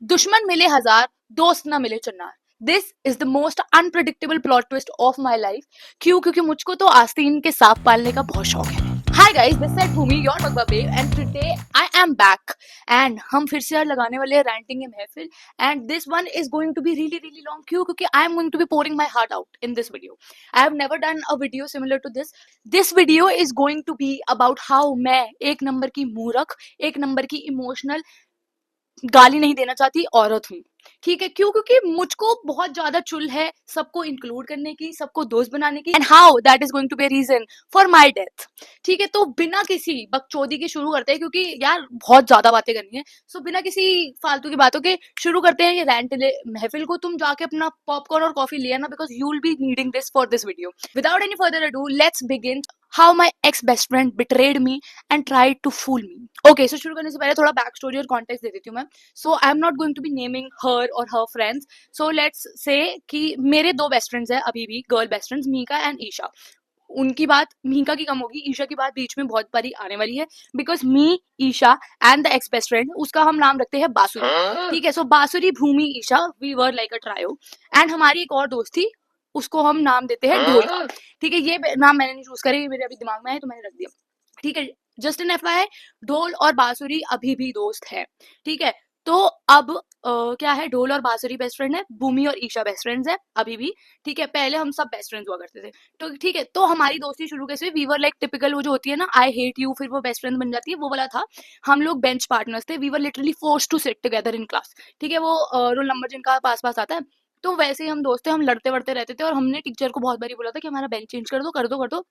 दुश्मन मिले हजार, दोस्त ना मिले चन्नार। This is the most unpredictable plot twist of my life. क्यों? क्योंकि मुझको तो आस्तीन के सांप पालने का बहुत शौक है। Hi guys, this side Bhumi, your बगबा babe, and today I am back. And हम फिर से यार लगाने वाले हैं रैंटिंग इन महफिल, and this one is going to be really really long. क्यों? क्योंकि I am going to be pouring my heart out in this video. I have never done a video similar to this. This video is going to be about how मैं एक number की मूर्ख, एक number की emotional, गाली नहीं देना चाहती औरत हूँ। ठीक है? क्यों? क्योंकि मुझको बहुत ज्यादा चुल है सबको इंक्लूड करने की, सबको दोस्त बनाने की, and how that is going to be reason for my death. ठीक है? तो बिना किसी बकचोदी के शुरू करते हैं, क्योंकि यार बहुत ज्यादा बातें करनी है। सो बिना किसी फालतू की बातों के शुरू करते हैं ये रैंट महफिल को। तुम जाके अपना पॉपकॉर्न और कॉफी ले आना, because you will be needing this for this video. Without any further ado, let's begin how my ex best friend betrayed me and tried to fool me. Okay, so शुरू करने से पहले थोड़ा back story और context दे देती हूँ मैं। So I'm not going to be naming her or her friends. So let's say कि मेरे दो बेस्ट फ्रेंड्स हैं अभी भी, girl best friends, Mika and Isha. उनकी बात मीका की कम होगी, ईशा की बात बीच में बहुत बारी आने वाली है, because me, Isha and the ex best friend, उसका हम नाम रखते हैं बासुरी। ठीक है? So Basuri, Bhumi, Isha, we were like a trio. And हमारी एक और दोस्त थी, उसको हम नाम देते हैं ढोल। ठीक है? ये नाम मैंने नहीं चूज करे, मेरे अभी दिमाग में है तो मैंने रख दिया। ठीक है? जस्ट एन एफवाई, ढोल और बांसुरी अभी भी दोस्त है। ठीक है? तो अब क्या है, ढोल और बांसुरी बेस्ट फ्रेंड है, भूमि और ईशा बेस्ट फ्रेंड्स है अभी भी। ठीक है? पहले हम सब बेस्ट फ्रेंड्स हुआ करते थे। तो ठीक है, तो हमारी दोस्ती शुरू कैसे, वी वर लाइक टिपिकल, वो जो होती है ना आई हेट यू, फिर वो बेस्ट फ्रेंड बन जाती है, वो वाला था। हम लोग बेंच पार्टनर्स थे, we were literally force to sit together in class. ठीक है? वो रोल नंबर जिनका पास पास आता है, तो वैसे ही हम दोस्त थे, हम लड़ते वड़ते रहते थे, और हमने टीचर को बहुत बारी बोला था कि हमारा बेंच चेंज कर दो कर दो कर दो।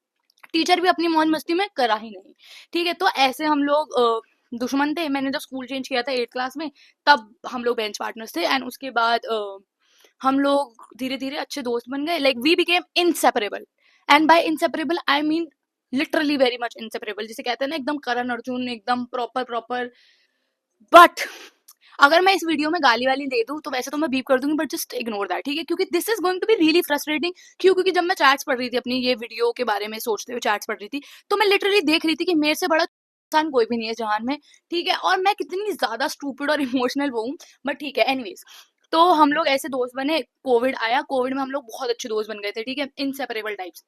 टीचर भी अपनी मौज मस्ती में करा ही नहीं। ठीक है? तो ऐसे हम लोग दुश्मन थे। मैंने जब स्कूल चेंज किया था 8th क्लास में, तब हम लोग बेंच पार्टनर्स थे, एंड उसके बाद हम लोग धीरे धीरे अच्छे दोस्त बन गए, like we became inseparable. And by inseparable I mean literally very much inseparable, जिसे कहते हैं ना एकदम करण अर्जुन, एकदम प्रॉपर प्रॉपर। बट अगर मैं इस वीडियो में गाली वाली दे दूं तो वैसे तो मैं बीप कर दूंगी, बट जस्ट इग्नोर दैट। ठीक है? क्योंकि this is going to be really frustrating. क्यों? क्योंकि जब मैं चैट्स पढ़ रही थी अपनी ये वीडियो के बारे में सोचते हुए चैट्स पढ़ रही थी, तो मैं लिटरली देख रही थी कि मेरे से बड़ा इंसान कोई भी नहीं है जहान में। ठीक है? और मैं कितनी ज्यादा स्टूपिड और इमोशनल वो हूँ, बट ठीक है। एनीवेज, तो हम लोग ऐसे दोस्त बने, कोविड आया, कोविड में हम लोग बहुत अच्छे दोस्त बन गए थे। ठीक है? Inseparable types.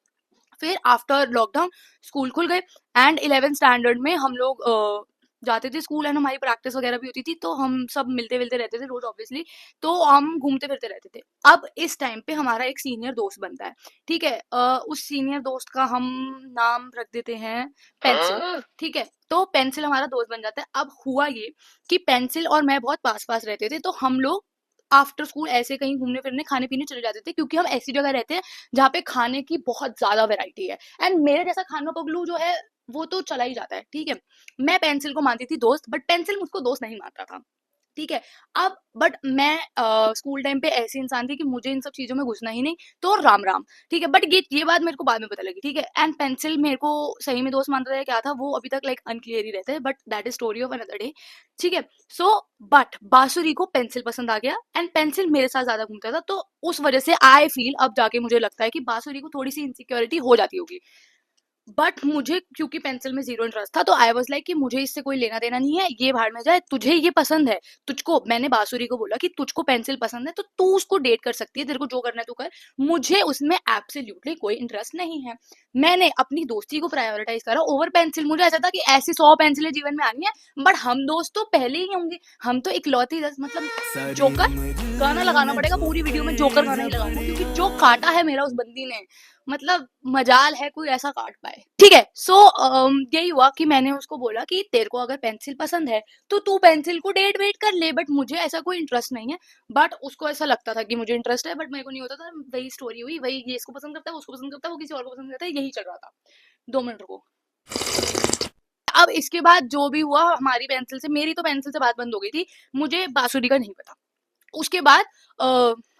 फिर आफ्टर लॉकडाउन स्कूल खुल गए, एंड 11th स्टैंडर्ड में हम लोग जाते थे स्कूल, एंड हमारी प्रैक्टिस वगैरह भी होती थी, तो हम सब मिलते मिलते रहते थे रोज ऑब्वियसली। तो हम घूमते फिरते रहते थे। अब इस टाइम पे हमारा एक सीनियर दोस्त बनता है। ठीक है? उस सीनियर दोस्त का हम नाम रख देते हैं पेंसिल। ठीक है? तो पेंसिल हमारा दोस्त बन जाता है। अब हुआ ये कि पेंसिल और मैं बहुत पास पास रहते थे, तो हम लोग आफ्टर स्कूल ऐसे कहीं घूमने फिरने खाने पीने चले जाते थे, क्योंकि हम ऐसी जगह रहते हैं जहाँ पे खाने की बहुत ज्यादा वैरायटी है, एंड मेरे जैसा खाना पगलू जो है वो तो चला ही जाता है। ठीक है? मैं पेंसिल को मानती थी दोस्त, बट पेंसिल मुझको दोस्त नहीं मानता था। ठीक है? अब बट मैं स्कूल टाइम पे ऐसी इंसान थी कि मुझे इन सब चीजों में घुसना ही नहीं, तो राम राम। ठीक है? बट ये बात मेरे को बाद में पता लगी। ठीक है? एंड पेंसिल मेरे को सही में दोस्त मानता था क्या था, वो अभी तक लाइक अनक्लियर ही रहता है, but that is story of another day. ठीक है? सो बट बांसुरी को पेंसिल पसंद आ गया, एंड पेंसिल मेरे साथ ज्यादा घूमता था, तो उस वजह से आई फील, अब जाके मुझे लगता है कि बांसुरी को थोड़ी सी इनसिक्योरिटी हो जाती होगी। बट मुझे क्योंकि पेंसिल में जीरो इंटरेस्ट था, तो आई वाज लाइक कि मुझे इससे कोई लेना देना नहीं है, ये भाड़ में जाए, तुझे ये पसंद है, तुझको, मैंने बांसुरी को बोला कि तुझको पेंसिल पसंद है तो तू उसको डेट कर सकती है, तेरे को जो करना है तू कर, मुझे उसमें एब्सोल्युटली कोई इंटरेस्ट नहीं है। मैंने अपनी दोस्ती को प्रायोरिटाइज करा ओवर पेंसिल। मुझे ऐसा था कि ऐसी 100 पेंसिलें जीवन में आनी है, बट हम दोस्त तो पहले ही होंगे, हम तो इकलौती दस, मतलब जोकर गाना लगाना पड़ेगा पूरी वीडियो में, जोकर गाना ही लगाऊंगा, क्योंकि जो काटा है मेरा उस बंदी ने, मतलब मजाल है कोई ऐसा काट पाए। ठीक है? सो यही हुआ कि मैंने उसको बोला कि तेरे को अगर पेंसिल पसंद है तो तू पेंसिल को डेट वेट कर ले, बट मुझे ऐसा कोई इंटरेस्ट नहीं है। बट उसको ऐसा लगता था कि मुझे इंटरेस्ट है, बट मेरे को नहीं होता था। वही स्टोरी हुई, वही, ये इसको पसंद करता है, उसको पसंद करता है, वो किसी और को पसंद करता है, यही चल रहा था। 2 मिनट रुको। अब इसके बाद जो भी हुआ, हमारी पेंसिल से, मेरी तो पेंसिल से बात बंद हो गई थी, मुझे बांसुरी का नहीं पता। उसके बाद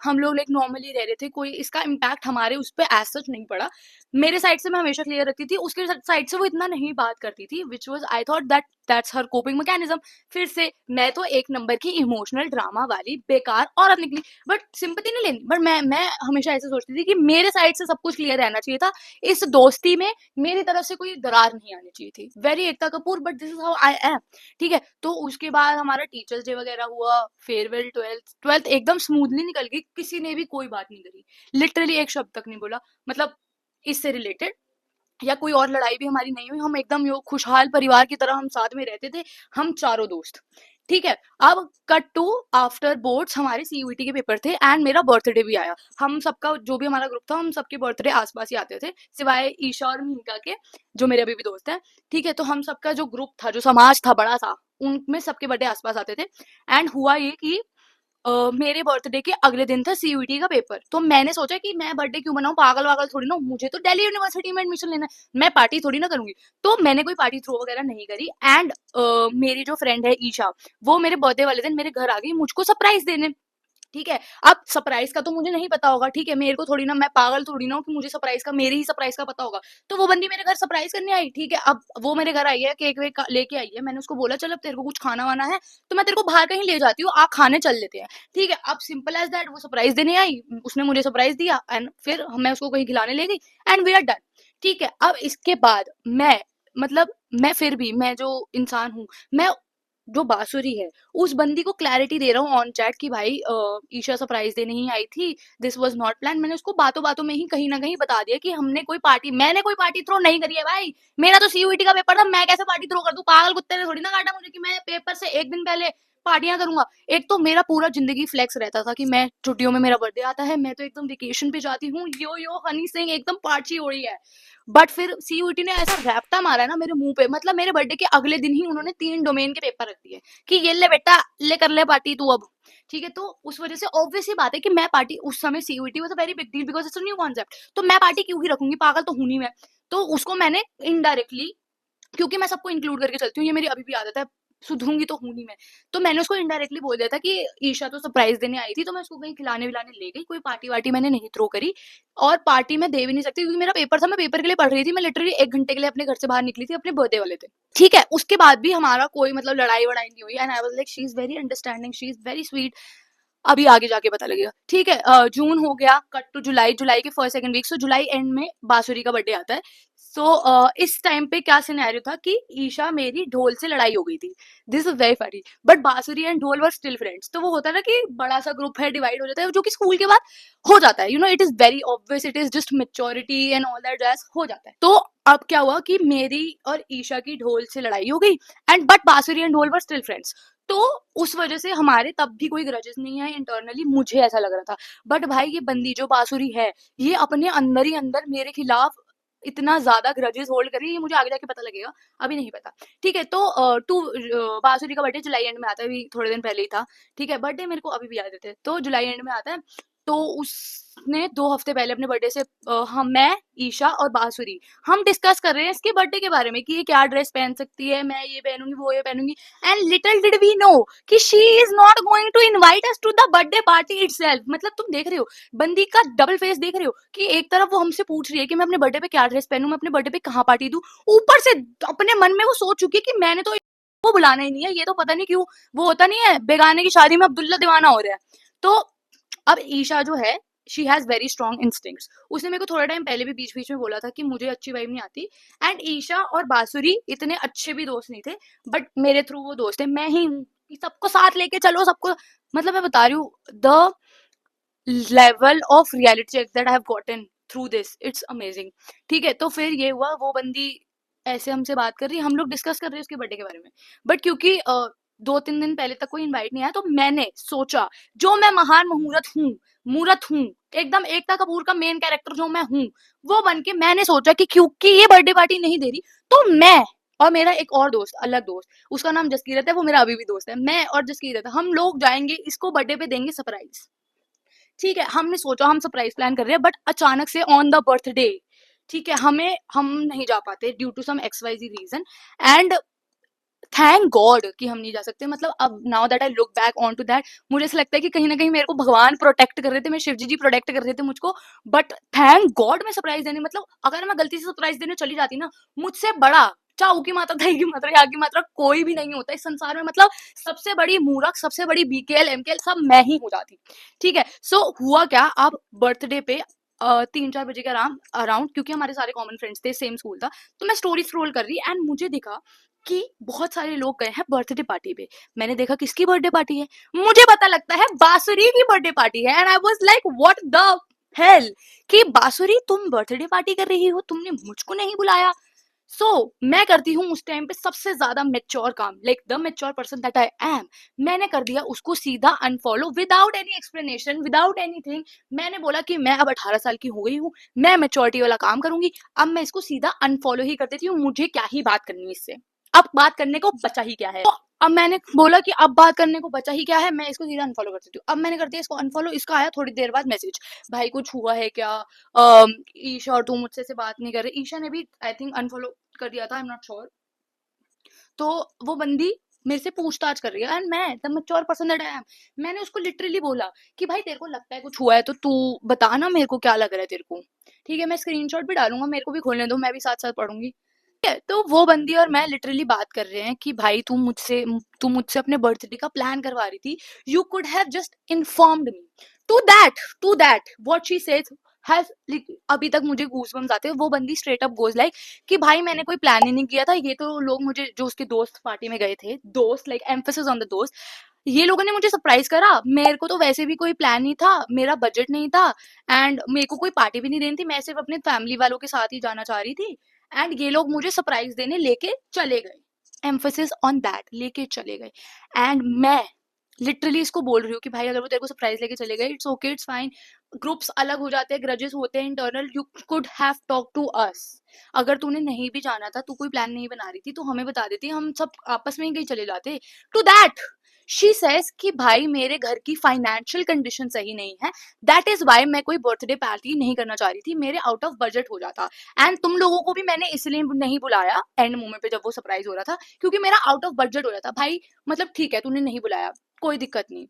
हम लोग लाइक नॉर्मली रह रहे थे, कोई इसका इम्पैक्ट हमारे उस पर एज सच नहीं पड़ा। मेरे साइड से मैं हमेशा क्लियर रखती थी, उसके साइड से वो इतना नहीं बात करती थी, which was I thought that's her coping mechanism. फिर से मैं तो एक नंबर की इमोशनल ड्रामा वाली बेकार औरत निकली, बट सिंपैथी नहीं लेनी। बट मैं हमेशा ऐसे सोचती थी कि मेरे साइड से सब कुछ क्लियर रहना चाहिए था, इस दोस्ती में मेरी तरफ से कोई दरार नहीं आनी चाहिए थी। Very Ekta Kapoor, but this is how I am. ठीक है, तो उसके बाद हमारा टीचर्स डे वगैरह हुआ, फेयरवेल, ट्वेल्थ एकदम स्मूथली निकल गई, किसी ने भी कोई बात नहीं करी, लिटरली एक शब्द तक नहीं बोला, मतलब इससे रिलेटेड या कोई और लड़ाई भी हमारी नहीं हुई। हम एकदम यो खुशहाल परिवार की तरह हम साथ में रहते थे, हम चारों दोस्त। ठीक है, अब कट टू आफ्टर बोर्ड्स हमारे सीयूईटी के पेपर थे एंड मेरा बर्थडे भी आया। हम सबका जो भी हमारा ग्रुप था, हम सबके बर्थडे आसपास ही आते थे, सिवाय ईशा और मीका के, जो मेरे अभी भी दोस्त हैं। ठीक है, तो हम सबका जो ग्रुप था, जो समाज था बड़ा सा, उनमें सबके बर्थडे आसपास आते थे। एंड हुआ ये कि मेरे बर्थडे के अगले दिन था सीयूईटी का पेपर, तो मैंने सोचा कि मैं बर्थडे क्यों बनाऊं, पागल वागल थोड़ी ना हूं, मुझे तो दिल्ली यूनिवर्सिटी में एडमिशन लेना है, मैं पार्टी थोड़ी ना करूंगी। तो मैंने कोई पार्टी थ्रो वगैरह नहीं करी। एंड मेरी जो फ्रेंड है ईशा, वो मेरे बर्थडे वाले दिन मेरे घर आ गई मुझको सरप्राइज देने। ठीक है, अब सरप्राइज का तो मुझे नहीं पता होगा, ठीक है, मेरे को थोड़ी ना, मैं पागल थोड़ी ना हूँ कि मुझे सरप्राइज का, मेरे ही सरप्राइज का पता होगा। तो वो बंदी मेरे घर सरप्राइज करने आई। ठीक है, अब वो मेरे घर आई है, केक वेक लेके आई है, मैंने उसको बोला चल अब तेरे को कुछ खाना वाना है तो मैं तेरे को बाहर कहीं ले जाती हूँ, आ खाने चल लेते हैं। ठीक है, अब सिंपल एज दैट, वो सरप्राइज देने आई, उसने मुझे सरप्राइज दिया एंड फिर मैं उसको कहीं खिलाने ले गई एंड वी आर डन। ठीक है, अब इसके बाद मैं, मतलब मैं फिर भी, मैं जो इंसान हूँ, मैं जो बांसुरी है, उस बंदी को क्लैरिटी दे रहा हूँ ऑन चैट कि भाई ईशा सरप्राइज देने ही आई थी, दिस वाज नॉट प्लान। मैंने उसको बातों बातों में ही कहीं ना कहीं बता दिया कि मैंने कोई पार्टी थ्रो नहीं करी है भाई, मेरा तो सीयूईटी का पेपर था, मैं कैसे पार्टी थ्रो कर दूं, पागल कुत्ते ने थोड़ी ना काटा मुझे कि मैं पेपर से एक दिन पहले पार्टियां करूंगा। एक तो मेरा पूरा जिंदगी फ्लेक्स रहता था कि मैं छुट्टियों में, मेरा बर्थडे आता है, मैं तो एकदम वेकेशन पे जाती हूँ, यो यो हनी सिंह एकदम पार्टी हो रही है। बट फिर सीयूईटी ने ऐसा रैप्टा मारा है ना मेरे मुंह पे, मतलब मेरे बर्थडे के अगले दिन ही उन्होंने 3 डोमेन के पेपर रख दिए कि ये ले बेटा, ले कर ले पार्टी तू अब। ठीक है, तो उस वजह से ऑब्वियस ही बात है कि मैं पार्टी, उस समय CUET was a very big deal because it's a new concept, तो मैं पार्टी क्यों ही रखूंगी, पागल तो हूं नहीं मैं। तो उसको मैंने इनडायरेक्टली, क्योंकि मैं सबको इंक्लूड करके चलती हूँ, ये मेरी अभी भी आदत है, सुधरूंगी तो हूं नहीं मैं, तो मैंने उसको इनडायरेक्टली बोल दिया था कि ईशा तो सरप्राइज देने आई थी, तो मैं उसको कहीं खिलाने विलाने ले गई, कोई पार्टी वार्टी मैंने नहीं थ्रो करी। और पार्टी मैं दे भी नहीं सकती क्योंकि मेरा पेपर था, मैं पेपर के लिए पढ़ रही थी, मैं लिटरली 1 घंटे के लिए अपने घर से बाहर निकली थी अपने बर्थडे वाले दिन। ठीक है, उसके बाद भी हमारा कोई मतलब लड़ाई वड़ाई नहीं हुई and I was like she is very understanding, she is very sweet. अभी आगे जाके पता लगेगा। ठीक है, जून हो गया, कट टू जुलाई, जुलाई के फर्स्ट सेकंड वीक, सो जुलाई एंड में बांसुरी का बर्थडे आता है। सो इस टाइम पे क्या सिनेरियो था कि ईशा मेरी ढोल से लड़ाई हो गई थी, this is very funny, but बांसुरी एंड ढोल वर स्टिल फ्रेंड्स। तो वो होता है ना कि बड़ा सा ग्रुप है, डिवाइड हो जाता है, जो कि स्कूल के बाद हो जाता है, you know it is very obvious, it is just maturity and all that jazz हो जाता है। तो अब क्या हुआ कि मेरी और ईशा की ढोल से लड़ाई हो गई एंड बट बांसुरी एंड ढोल वर स्टिल फ्रेंड्स। तो उस वजह से हमारे तब भी कोई ग्रजेस नहीं है इंटरनली, मुझे ऐसा लग रहा था। बट भाई ये बंदी जो बांसुरी है, ये अपने अंदर ही अंदर मेरे खिलाफ इतना ज्यादा ग्रजेस होल्ड कर रही है, ये मुझे आगे जाके पता लगेगा, अभी नहीं पता। ठीक है, तो बांसुरी का बर्थडे जुलाई एंड में आता है, अभी थोड़े दिन पहले ही था। ठीक है, बर्थडे मेरे को अभी भी याद रहते हैं, तो जुलाई एंड में आता है। तो उसने 2 हफ्ते पहले अपने बर्थडे से हम, मैं, ईशा और बांसुरी, हम डिस्कस कर रहे हैं इसके बर्थडे के बारे में कि ये क्या ड्रेस पहन सकती है, मैं ये पहनूंगी, वो ये पहनूंगी। And little did we know कि she is not going to invite us to the birthday party itself. मतलब तुम देख रहे हो बंदी का डबल फेस, देख रहे हो कि एक तरफ वो हमसे पूछ रही है कि मैं अपने बर्थडे पे क्या ड्रेस पहनूं, मैं अपने बर्थडे पे कहाँ पार्टी दूं, ऊपर से अपने मन में वो सोच चुकी है कि मैंने तो वो बुलाना ही नहीं है, ये तो पता नहीं क्यों, वो होता नहीं है बेगाने की शादी में अब्दुल्ला दीवाना हो रहा है। तो अब ईशा जो है, she has very strong instincts. उसने मेरे को थोड़ा टाइम पहले भी बीच बीच में बोला था कि मुझे अच्छी वाइब नहीं आती। एंड ईशा और बांसुरी इतने अच्छे भी दोस्त नहीं थे, बट मेरे थ्रू वो दोस्त है, मैं ही हूँ कि सबको साथ लेके चलो, सबको, मतलब मैं बता रही हूँ the level of reality check that I have gotten through this, it's amazing. ठीक है, तो फिर ये हुआ, वो बंदी ऐसे हमसे बात कर रही, हम लोग डिस्कस कर रहे हैं उसके बर्थडे के बारे में, बट क्योंकि 2-3 दिन पहले तक कोई इनवाइट नहीं आया, तो मैंने सोचा, जो मैं महान मूरत हूँ, एकदम एकता कपूर का मेन कैरेक्टर जो मैं हूँ, वो बन के मैंने सोचा कि क्योंकि ये बर्थडे पार्टी नहीं दे रही, तो मैं और मेरा एक और दोस्त, अलग दोस्त, उसका नाम जसकीरत है, वो मेरा अभी भी दोस्त है, मैं और जसकीरत, हम लोग जाएंगे, इसको बर्थडे पे देंगे सरप्राइज। ठीक है, हमने सोचा हम सरप्राइज प्लान कर रहे हैं, बट अचानक से ऑन द बर्थडे, ठीक है, हम नहीं जा पाते due to some XYZ reason. And thank God कि हम नहीं जा सकते। मतलब अब now that I look back on to that, मुझे ऐसा लगता है कि कहीं ना कहीं मेरे को भगवान प्रोटेक्ट कर रहे थे, मेरे शिव जी प्रोटेक्ट कर रहे थे मुझको। बट थैंक गॉड मैं सरप्राइज देने, मतलब अगर मैं गलती से सरप्राइज देने चली जाती ना, मुझसे बड़ा चाऊ की मात्रा, दही की मात्रा, या की मात्रा कोई भी नहीं होता इस संसार में। मतलब सबसे बड़ी मूर्ख, सबसे बड़ी बीकेएल एमकेएल सब मैं ही हो जाती। ठीक है, सो हुआ क्या, अब बर्थडे पे 3-4 बजे के अराउंड, क्योंकि हमारे सारे कॉमन फ्रेंड्स थे, सेम स्कूल था, तो मैं स्टोरी स्क्रॉल कर रही एंड मुझे दिखा कि बहुत सारे लोग गए हैं बर्थडे पार्टी पे। मैंने देखा किसकी बर्थडे पार्टी है, मुझे पता लगता है बांसुरी की बर्थडे पार्टी है। And I was like what the hello, कि बांसुरी तुम बर्थडे पार्टी कर रही हो, तुमने मुझको नहीं बुलाया। सो मैं करती हूँ उस टाइम पे सबसे ज्यादा मेच्योर काम, like the mature person that I am. मैंने कर दिया उसको सीधा unfollow without any explanation, without anything. मैंने बोला कि मैं अब 18 साल की हो गई हूँ, मैं मेच्योरिटी वाला काम करूंगी, अब मैं इसको सीधा अनफॉलो ही कर देती हूँ, मुझे क्या ही बात करनी है इससे, अब बात करने को बचा ही क्या है। तो अब मैंने बोला कि अब बात करने को बचा ही क्या है, मैं इसको सीधा अनफॉलो कर देती हूँ। अब मैंने कर दिया इसको अनफॉलो। इसका आया थोड़ी देर बाद मैसेज, भाई कुछ हुआ है क्या, ईशा और तू मुझसे से बात नहीं कर रही। ईशा ने भी आई थिंक अनफॉलो कर दिया था, आई एम नॉट श्योर। तो वो बंदी मेरे से पूछताछ कर रही है एंड मैं the mature person that I am, मैंने उसको लिटरली बोला कि भाई तेरे को लगता है कुछ हुआ है तो तू बता ना, मेरे को क्या लग रहा है तेरे को। ठीक है, मैं स्क्रीनशॉट भी डालूंगा, मेरे को भी खोलने दो, मैं भी साथ साथ पढ़ूंगी। ठीक है, तो वो बंदी और मैं लिटरली बात कर रहे हैं कि भाई तू मुझसे अपने बर्थडे का प्लान करवा रही थी, you could have just informed me. To that what she says has, अभी तक मुझे गूज़बम्स आते हैं। वो बंदी स्ट्रेट अप गोज लाइक कि भाई मैंने कोई प्लान ही नहीं किया था, ये तो लोग मुझे, जो उसके दोस्त पार्टी में गए थे, दोस्त लाइक एम्फेसिस ऑन द दोस्त, ये लोगों ने मुझे सरप्राइज करा, मेरे को तो वैसे भी कोई प्लान नहीं था, मेरा बजट नहीं था, एंड मेरे को कोई पार्टी भी नहीं देनी थी, मैं सिर्फ अपने फैमिली वालों के साथ ही जाना चाह रही थी, एंड ये लोग मुझे सरप्राइज देने लेके चले गए। एम्फेसिस ऑन दैट, लेके चले गए। एंड मैं लिटरली इसको बोल रही हूँ कि भाई अगर वो तेरे को सरप्राइज लेके चले गए, it's okay, it's fine, groups अलग हो जाते हैं, ग्रजेस होते हैं internal, you could have talk to us. अगर तूने नहीं भी जाना था, तू कोई प्लान नहीं बना रही थी, तो हमें बता देती, हम सब आपस में ही कहीं चले जाते। टू दैट शी सेज कि भाई मेरे घर की फाइनेंशियल कंडीशन सही नहीं है, दैट इज वाई मैं कोई बर्थडे पार्टी नहीं करना चाह रही थी, मेरे आउट ऑफ बजट हो जाता। एंड तुम लोगों को भी मैंने इसलिए नहीं बुलाया एंड मोमेंट पे जब वो सरप्राइज हो रहा था, क्योंकि मेरा आउट ऑफ बजट हो रहा था। भाई मतलब ठीक है तूने नहीं बुलाया, कोई दिक्कत नहीं,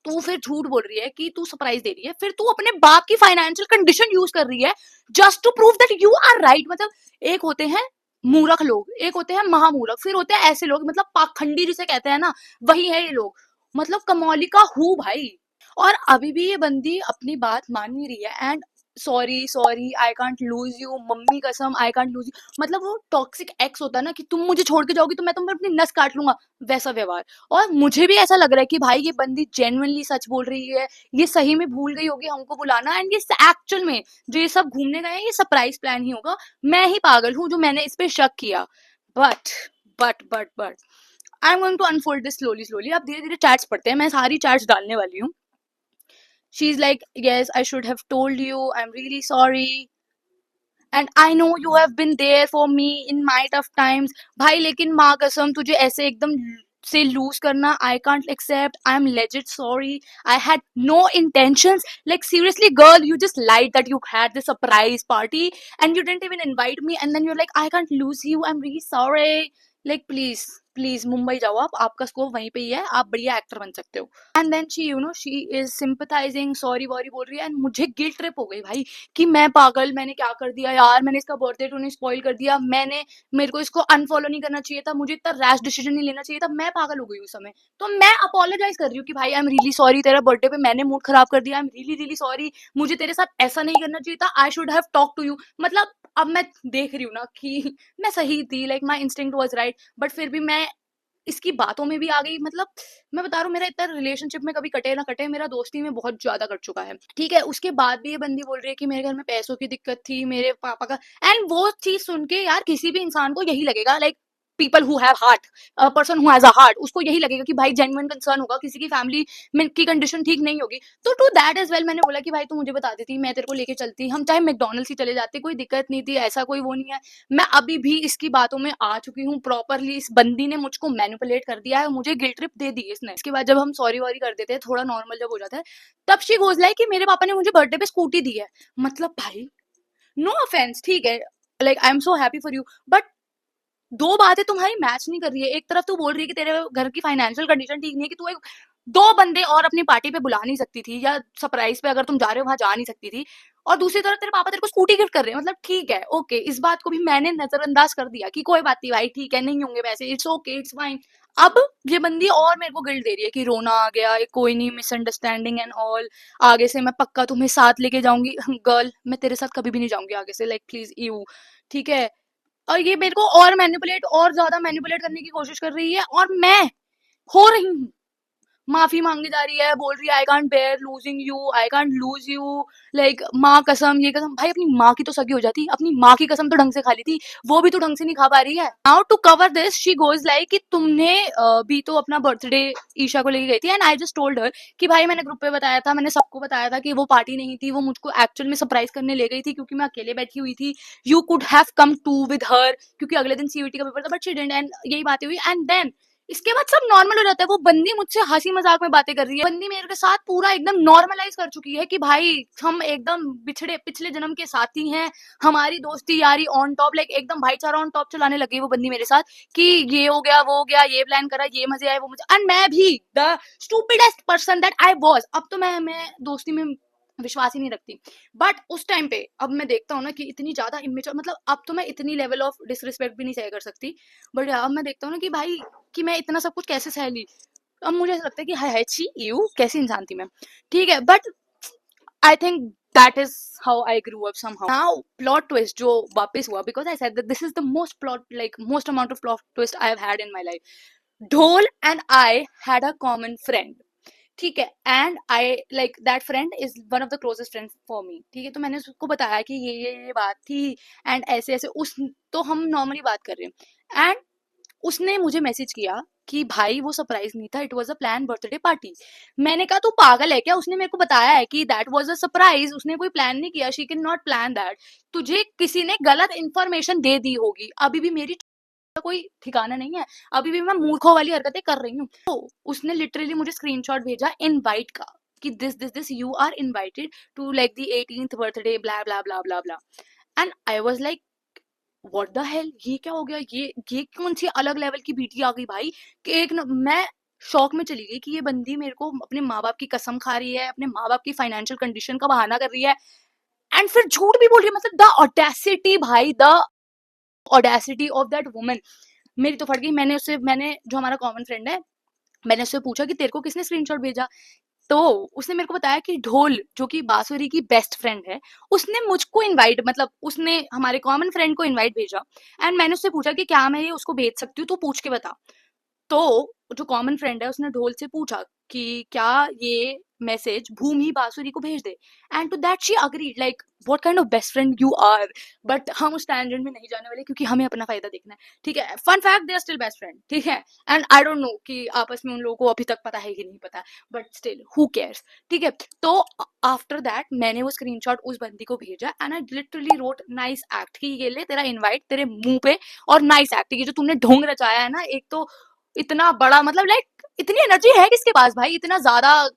तू फिर झूठ बोल रही है कि तू सरप्राइज दे रही है, फिर तू अपने बाप की फाइनेंशियल कंडीशन यूज कर रही है just to prove that you are right. मतलब एक होते हैं मूर्ख लोग, एक होते हैं महामूर्ख, फिर होते हैं ऐसे लोग, मतलब पाखंडी जिसे कहते हैं ना, वही है ये लोग। मतलब कमौली का हूँ भाई। और अभी भी ये बंदी अपनी बात मान नहीं रही है and sorry sorry I can't lose you, mummy कसम आई कांट लूज यू। मतलब वो टॉक्सिक एक्स होता है ना कि तुम मुझे छोड़ के जाओगी तो मैं तुम पे अपनी नस काट लूंगा, वैसा व्यवहार। और मुझे भी ऐसा लग रहा है कि भाई ये बंदी जेन्युइनली सच बोल रही है, ये सही में भूल गई होगी हमको बुलाना, एंड ये एक्चुअल में जो ये सब घूमने गए हैं ये सरप्राइज प्लान ही होगा। मैं ही पागल हूँ जो मैंने इस पे शक किया। But but I am going to unfold this slowly slowly. अब धीरे धीरे चैट्स पढ़ते हैं, मैं सारी चैट्स डालने वाली हूँ। She's like, yes, I should have told you. I'm really sorry. And I know you have been there for me in my tough times. भाई लेकिन माँ कसम तुझे ऐसे एकदम से लूज करना I can't accept. I'm legit sorry. I had no intentions. Like seriously, girl, you just lied that you had this surprise party and you didn't even invite me. And then you're like, I can't lose you. I'm really sorry. Like please, please Mumbai जाओ आप, आपका scope वहीं पे ही है, आप बढ़िया actor बन सकते हो। And then she is sympathising, sorry worry बोल रही है, एंड मुझे गिल्ट ट्रिप हो गई भाई कि मैं पागल, मैंने क्या कर दिया यार, मैंने इसका बर्थडे टू नहीं स्पॉइल कर दिया, मेरे को इसको अनफॉलो नहीं करना चाहिए था, मुझे इतना रैश डिसीजन नहीं लेना चाहिए था, मैं पागल हो गई उस समय। तो मैं अपोलोजाइज कर रही हूँ कि भाई आई एम रियली सॉरी, तेरा बर्थडे पे मैंने मूड खराब कर दिया, I am really really sorry, मुझे तेरे साथ ऐसा नहीं करना चाहिए था, I should have talk to you. मतलब अब मैं देख रही हूँ ना कि मैं सही थी, like my instinct was right, but फिर भी मैं इसकी बातों में भी आ गई। मतलब मैं बता रहा हूँ मेरा इतना रिलेशनशिप में कभी कटे ना कटे, मेरा दोस्ती में बहुत ज्यादा कट चुका है। ठीक है, उसके बाद भी ये बंदी बोल रही है कि मेरे घर में पैसों की दिक्कत थी, मेरे पापा का। एंड वो चीज सुन के यार किसी भी इंसान को यही लगेगा, like people who have heart, person who has a heart, उसको यही लगेगा कि भाई जेन्युइन कंसर्न होगा, किसी की फैमिली में की कंडीशन ठीक नहीं होगी। तो टू दैट एज वेल मैंने बोला कि भाई तू मुझे बता देती, मैं तेरे को लेके चलती, हम चाहे मैकडोनल्ड्स ही चले जाते, कोई दिक्कत नहीं थी, ऐसा कोई वो नहीं है। मैं अभी भी इसकी बातों में आ चुकी हूँ प्रॉपरली, इस बंदी ने मुझको मैनिपुलेट कर दिया है, मुझे गिल्ट ट्रिप दे दी इसने। इसके बाद जब हम सॉरी वॉरी कर देते हैं, थोड़ा नॉर्मल जब हो जाता है, तब शी गोज लाइक कि मेरे पापा ने मुझे बर्थडे पे स्कूटी दी है। मतलब भाई नो ऑफेंस, ठीक है, like I am so happy for you, but दो बातें तुम्हारी मैच नहीं कर रही है। एक तरफ तू बोल रही है कि तेरे घर की फाइनेंशियल कंडीशन ठीक नहीं है, कि तू एक दो बंदे और अपनी पार्टी पे बुला नहीं सकती थी, या सरप्राइज पे अगर तुम जा रहे हो वहां जा नहीं सकती थी, और दूसरी तरफ तेरे पापा तेरे को स्कूटी गिफ्ट कर रहे हैं। मतलब ठीक है, ओके, इस बात को भी मैंने नजरअंदाज कर दिया कि कोई बात नहीं भाई, ठीक है, नहीं होंगे पैसे, इट्स ओके, इट्स फाइन। अब ये बंदी और मेरे को गिल्ट दे रही है कि रोना आ गया, ये कोई नहीं, मिसअंडरस्टैंडिंग एंड ऑल, आगे से मैं पक्का तुम्हें साथ लेके जाऊंगी। गर्ल, मैं तेरे साथ कभी भी नहीं जाऊंगी आगे से, लाइक प्लीज यू, ठीक है। और ये मेरे को और मैनिपुलेट, और ज्यादा मैनिपुलेट करने की कोशिश कर रही है, और मैं हो रही हूँ, माफी मांगी जा रही है, बोल रही है I can't bear losing you, I can't lose you, like माँ कसम, ये कसम। भाई अपनी माँ की तो सगी हो जाती, अपनी माँ की कसम तो ढंग से खा ली थी, वो भी तो ढंग से नहीं खा पा रही है। Now to cover this she goes like कि तुमने भी तो अपना बर्थडे ईशा को लेके गई थी, and I just told her कि भाई मैंने ग्रुप पे बताया था, मैंने सबको बताया था कि वो पार्टी नहीं थी, वो मुझको एक्चुअल में सरप्राइज करने ले गई थी क्योंकि मैं अकेले बैठी हुई थी। You could have come to with her, क्योंकि अगले दिन सीयूटी का पेपर था, बट शी डिडंट, एंड यही बातें हुई। एंड देन इसके बाद सब नॉर्मल हो जाता है। वो बंदी मुझसे हंसी मजाक में बातें कर रही है, बंदी मेरे के साथ पूरा एकदम नॉर्मलाइज कर चुकी है कि भाई हम एकदम बिछड़े पिछले जन्म के साथी हैं, हमारी दोस्ती यारी ऑन टॉप, लाइक एकदम भाईचारा ऑन टॉप चलाने लगी वो बंदी मेरे साथ, कि ये हो गया, वो हो गया, ये प्लान करा, ये मजे आए, वो मजे। एंड मैं भी the stupidest person that I was, अब तो मैं दोस्ती में विश्वास ही नहीं रखती, बट उस टाइम पे अब मैं देखता हूँ ना कि इतनी ज्यादा इमेच्योर, मतलब अब तो मैं इतनी लेवल ऑफ डिसरिस्पेक्ट भी नहीं सह कर सकती, बट अब मैं देखता हूँ ना कि भाई कि मैं इतना सब कुछ कैसे सह ली। अब मुझे ऐसा लगता है कि हाय हाय छी यू कैसी इंसान थी मैं, ठीक है, but I think that is how I grew up somehow. Now plot twist जो वापस हुआ, because I said that this is the most plot, like most amount of plot twist I have had in my life. ढोल and I had a common friend, ठीक है, and I like that friend is one of the closest friend for me, ठीक है। तो मैंने उसको बताया कि ये बात थी, एंड ऐसे ऐसे उस, तो हम नॉर्मली बात कर रहे हैं, एंड उसने मुझे मैसेज किया कि भाई वो सरप्राइज नहीं था, it was a plan birthday party. मैंने कहा तू पागल है क्या, उसने मेरे को बताया है कि दैट वाज अ सरप्राइज, उसने कोई प्लान नहीं किया, she can not plan that, तुझे किसी ने गलत इन्फॉर्मेशन दे दी होगी। अभी भी मेरी का कोई ठिकाना नहीं है, अभी भी मैं मूर्खों वाली हरकतें कर रही हूँ। तो उसने लिटरली मुझे स्क्रीनशॉट भेजा इनवाइट का कि this you are invited to like the 18th birthday blah blah blah blah blah, and I was like what the hell, ये क्या हो गया, ये कौन सी अलग लेवल की बीटी आ गई भाई, कि एक न, मैं शौक में चली गई कि ये बंदी मेरे को अपने माँ बाप की कसम खा रही है, अपने माँ बाप की फाइनेंशियल कंडीशन का बहाना कर रही है, एंड फिर झूठ भी बोल रही है। मतलब द ऑडेसिटी भाई, the audacity of that woman, मेरी तो फट गई। मैंने जो हमारा कॉमन फ्रेंड है, मैंने उससे पूछा कि तेरे को किसने स्क्रीनशॉट भेजा, तो उसने मेरे को बताया कि ढोल जो कि बांसुरी की बेस्ट फ्रेंड है, उसने मुझको इनवाइट, मतलब उसने हमारे कॉमन फ्रेंड को इनवाइट भेजा, एंड मैंने उससे पूछा कि क्या मैं ये उसको भेज सकती हूँ, तो पूछ के बता। तो जो कॉमन फ्रेंड है उसने ढोल से पूछा कि क्या ये मैसेज भूमि बासुरी को भेज दे, and to that she agreed, like what kind of best friend you are. But हम उस टैंजेंट में नहीं जाने वाले क्योंकि हमें अपना फायदा देखना है, ठीक है। Fun fact, they are still best friend, ठीक है, एंड आई डोंट नो कि आपस में उन लोगों को अभी तक पता है कि नहीं पता, बट स्टिल हु केयर्स, ठीक है। तो आफ्टर दैट मैंने वो स्क्रीनशॉट उस बंदी को भेजा, and I literally wrote nice act, कि ये ले तेरा इनवाइट तेरे मुंह पे, और नाइस एक्ट, ये जो तुमने ढोंग रचाया है ना, एक तो इतना बड़ा, मतलब लाइक इतनी एनर्जी है किसके पास भाई, इतना ज्यादा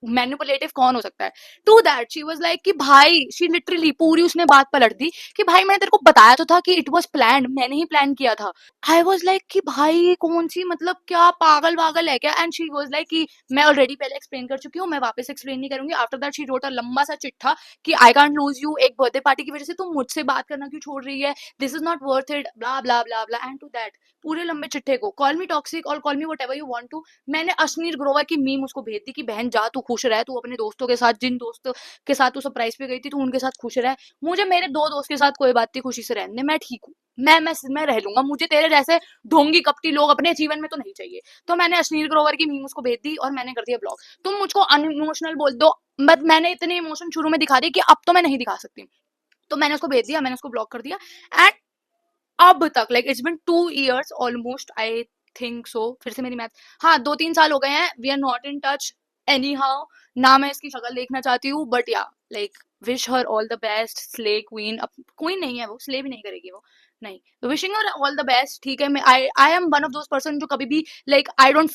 मैनिपुलेटिव कौन हो सकता है। To that she was like कि भाई, शी लिटरली पूरी उसने बात पलट दी कि भाई मैंने तेरे को बताया तो था कि इट वाज प्लान्ड, मैंने ही प्लान किया था। आई वाज लाइक कि भाई ये कौन सी, मतलब क्या पागल वागल है क्या। एंड शी वाज लाइक कि मैं ऑलरेडी पहले एक्सप्लेन कर चुकी हूँ, मैं वापस एक्सप्लेन नहीं करूंगी। After that she wrote a लंबा सा चिट्ठा कि आई कांट लूज यू, एक बर्थडे पार्टी की वजह से तुम मुझसे बात करना क्यों छोड़ रही है, this is not worth it, blah blah blah blah. And to that पूरे लंबे चिट्ठे को, कॉल मी टॉक्सिक और call me whatever you want to, मैंने अश्नीर ग्रोवर की मीम उसको भेज दी कि बहन जा तू खुश रह, तू अपने दोस्तों के साथ, जिन दोस्तों के साथ तू सरप्राइज पे गई थी तू उनके साथ खुश रह, मुझे मेरे दो दोस्त के साथ कोई बात नहीं, खुशी से रहने, मैं ठीक हूँ, मैं रह लूंगा, मुझे तेरे जैसे ढोंगी कपटी लोग अपने जीवन में तो नहीं चाहिए। तो मैंने अश्नीर ग्रोवर की मीम उसको भेज दी और मैंने कर दिया ब्लॉक। तुम मुझको अनइमोशनल बोल दो, बट मैंने इतने इमोशन शुरू में दिखा दिए कि अब तो मैं नहीं दिखा सकती, तो मैंने उसको भेज दिया, मैंने उसको ब्लॉक कर दिया। एंड अब तक like it's been 2 years almost, I think so, फिर से मेरी मैथ, हाँ 2-3 साल हो गए हैं, we are not in touch any how, ना मैं इसकी शक्ल देखना चाहती हूँ, but yeah like wish her all the best, slay queen, अब क्वीन नहीं है वो, स्ले भी नहीं करेगी वो, नहीं, wishing her all the best, ठीक है। मैं I am one of those person जो कभी भी like I don't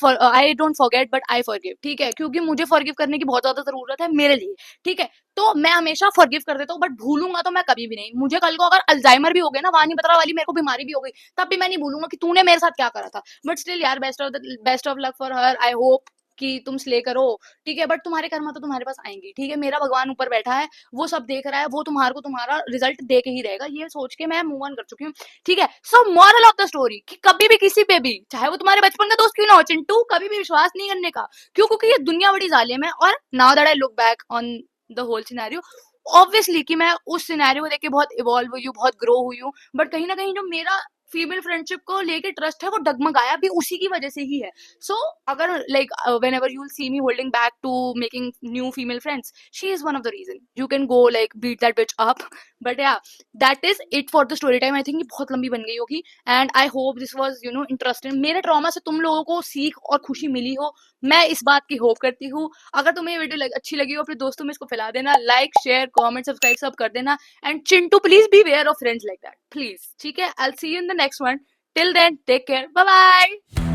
forget but I forgive, ठीक है, क्योंकि मुझे फॉरगिव करने की बहुत ज्यादा जरूरत है मेरे लिए, ठीक है। तो मैं हमेशा फॉरगिव कर देता हूँ, बट भूलूंगा तो मैं कभी भी नहीं। मुझे कल को अगर अल्जाइमर भी हो गया ना, वानी बतरा वाली मेरे को बीमारी भी हो गई, तब भी मैं नहीं भूलूंगा कि तूने मेरे साथ क्या करा था। बट स्टिल यार, best of luck for her. I hope कि तुम स्ले करो, ठीक है। बट तुम्हारे कर्मा तो तुम्हारे पास आएंगी, ठीक है। मेरा भगवान ऊपर बैठा है, वो सब देख रहा है, वो तुम्हारे को तुम्हारा रिजल्ट दे के ही रहेगा, ये सोच के मैं मूव ऑन कर चुकी हूँ, ठीक है। So moral of the story कि कभी भी किसी पे भी, चाहे वो तुम्हारे बचपन का दोस्त क्यों ना हो चिंटू, कभी भी विश्वास नहीं करने का। क्यों? क्योंकि ये दुनिया बड़ी जालिम है। और now that I look back on the whole scenario, obviously कि मैं उस सिनेरियो को देख के बहुत इवॉल्व हुई हूँ, बहुत ग्रो हुई हूँ, बट कहीं ना कहीं जो मेरा फीमेल फ्रेंडशिप को लेके ट्रस्ट है वो डगमगाया भी उसी की वजह से ही है। सो अगर like whenever you see me holding back to making new female friends, she is one of the reason. You can go like beat that bitch up, but yeah, that is it for the story time. I think ये बहुत लंबी बन गई होगी, and I hope this was interesting. मेरे trauma से तुम लोगों को सीख और खुशी मिली हो, मैं इस बात की होप करती हूँ। अगर तुम्हें ये वीडियो अच्छी लगी हो, अपने दोस्तों में इसको फैला देना, लाइक शेयर कमेंट सब्सक्राइब सब कर देना। And Chintu please be aware of friends like that, please, ठीक है। I will see you in the next one. Till then take care, bye bye.